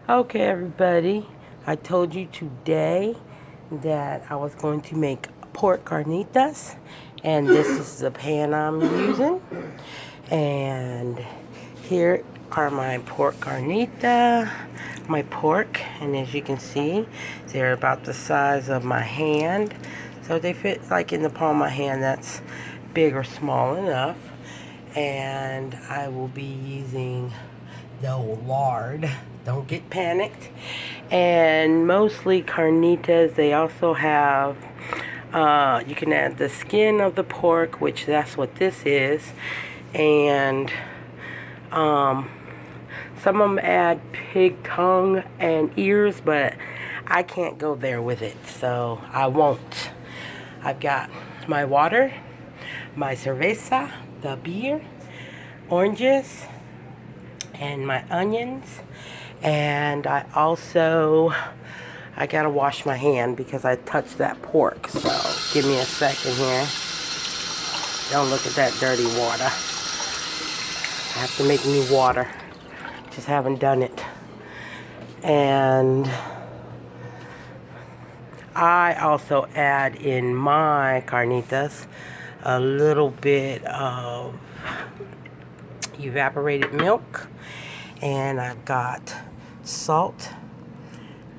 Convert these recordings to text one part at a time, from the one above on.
Okay, everybody, I told you today that I was going to make pork carnitas, and this is the pan I'm using. And here are my pork carnita, my pork, and as you can see, they're about the size of my hand. So they fit like in the palm of my hand. That's big or small enough. And I will be using the lard. Don't get panicked. And mostly carnitas, they also have, you can add the skin of the pork, which that's what this is. And some of them add pig tongue and ears, but I can't go there with it, so I won't. I've got my water, my cerveza, the beer, oranges, and my onions. And I gotta wash my hand because I touched that pork. So give me a second here. Don't look at that dirty water. I have to make new water. Just haven't done it. And I also add in my carnitas a little bit of evaporated milk. And I've got salt,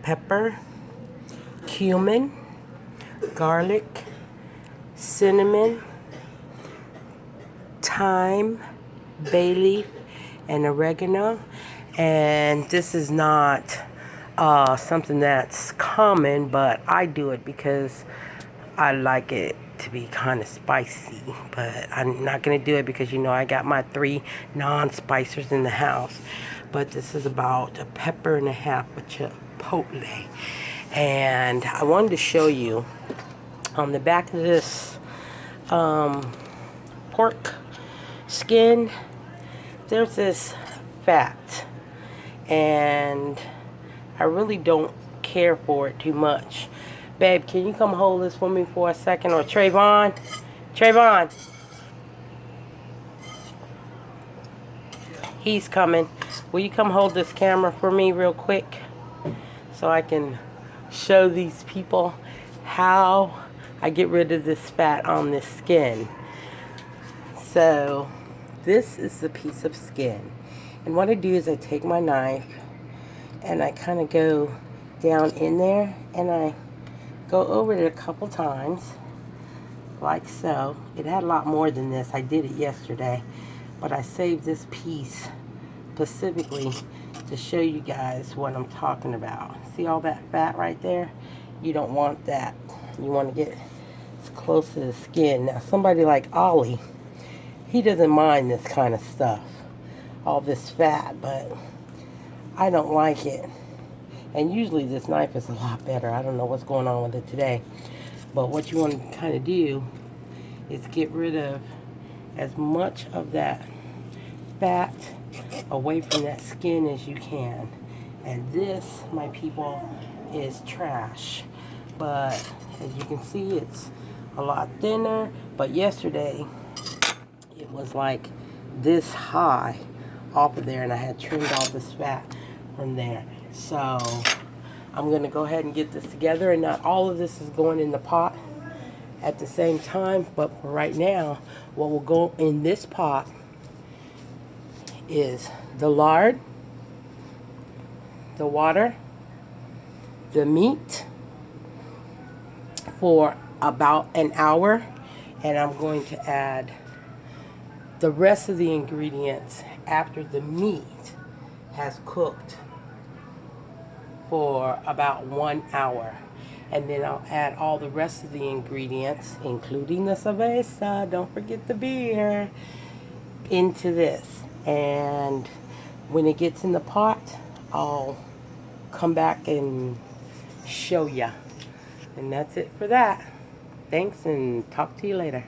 pepper, cumin, garlic, cinnamon, thyme, bay leaf, and oregano. And this is not something that's common, but I do it because I like it to be kind of spicy. But I'm not going to do it because, you know, I got my 3 non-spicers in the house. But this is about a pepper and a half of chipotle. And I wanted to show you on the back of this pork skin, there's this fat. And I really don't care for it too much. Babe, can you come hold this for me for a second? Or Trayvon? Trayvon! He's coming. Will you come hold this camera for me real quick? So I can show these people how I get rid of this fat on this skin. So, this is the piece of skin. And what I do is I take my knife and I kind of go down in there and I go over it a couple times, like so. It had a lot more than this. I did it yesterday, but I saved this piece specifically to show you guys what I'm talking about. See all that fat right there? You don't want that. You want to get as close to the skin. Now, somebody like Ollie, he doesn't mind this kind of stuff, all this fat, but I don't like it. And usually this knife is a lot better. I don't know what's going on with it today. But what you want to kind of do is get rid of as much of that fat away from that skin as you can. And this, my people, is trash. But as you can see, it's a lot thinner. But yesterday, it was like this high off of there, and I had trimmed all this fat from there. So I'm going to go ahead and get this together, and not all of this is going in the pot at the same time, but for right now, what will go in this pot is the lard, the water, the meat for about an hour, and I'm going to add the rest of the ingredients after the meat has cooked for about 1 hour. And then I'll add all the rest of the ingredients, including the cerveza, don't forget the beer, into this. And when it gets in the pot, I'll come back and show ya. And that's it for that. Thanks, and talk to you later.